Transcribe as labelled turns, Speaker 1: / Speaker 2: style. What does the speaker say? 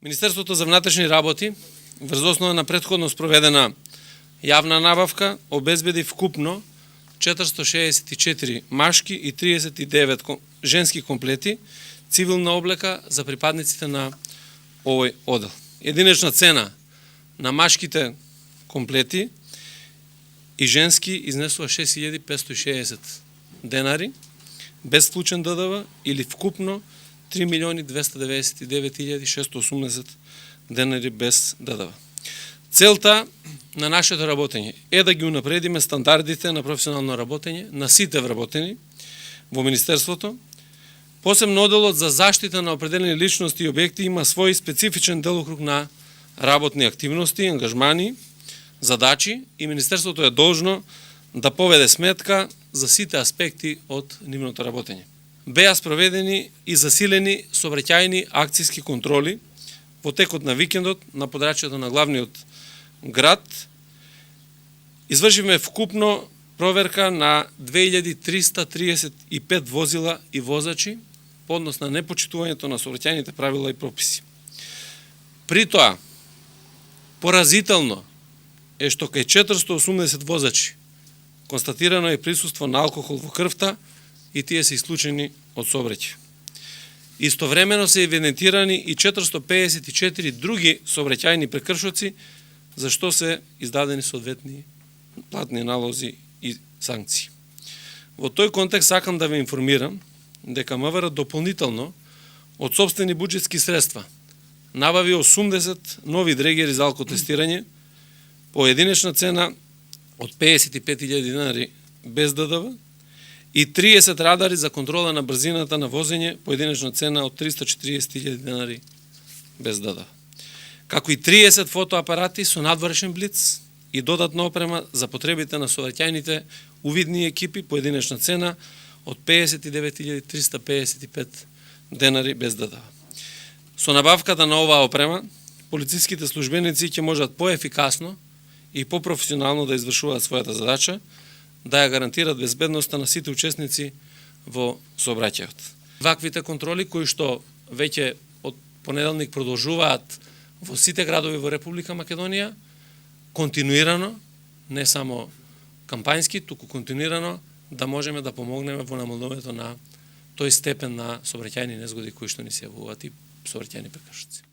Speaker 1: Министерството за внатрешни работи, врз основа на претходно спроведена јавна набавка, обезбеди вкупно 464 машки и 39 женски комплети цивилна облека за припадниците на овој одел. Единечна цена на машките комплети и женски изнесува 6560 денари, без вклучен ДДВ, или вкупно 3.299.680 денари без ДДВ. Целта на нашето работење е да ги унапредиме стандардите на професионално работење на сите вработени во Министерството. Посебно оделот за заштита на определени личности и објекти има свој специфичен делокруг на работни активности, ангажмани, задачи и Министерството е должно да поведе сметка за сите аспекти од нивното работење. Беа спроведени и засилени сообраќајни акцијски контроли во текот на викендот на подрачјето на главниот град. Извршивме вкупно проверка на 2335 возила и возачи по однос на непочитувањето на сообраќајните правила и прописи. При тоа, поразително е што кај 480 возачи констатирано е присуство на алкохол во крвта и тие се исклучени од сообраќај. Истовремено се евидентирани и 454 други сообраќајни прекршоци, за што се издадени соодветни платни налози и санкции. Во тој контекст сакам да ве информирам дека МВР дополнително од сопствени буџетски средства набави 80 нови дрегери за алкотестирање по единечна цена од 55.000 денари без ДДВ и 30 радари за контрола на брзината на возење по единечна цена од 340.000 денари без ДДВ. Како и 30 фотоапарати со надворешен блиц и додатна опрема за потребите на сообраќајните увидни екипи по единечна цена од 59.355 денари без ДДВ. Со набавката на оваа опрема, полициските службеници ќе можат поефикасно и попрофесионално да извршуваат својата задача, да ја гарантират безбедноста на сите учесници во сообраќајот. Ваквите контроли кои што веќе од понеделник продолжуваат во сите градови во Република Македонија, континуирано, не само кампањски, туку континуирано, да можеме да помогнеме во намалувањето на тој степен на сообраќајни незгоди кои што ни се јавуваат и сообраќајни прекршоци.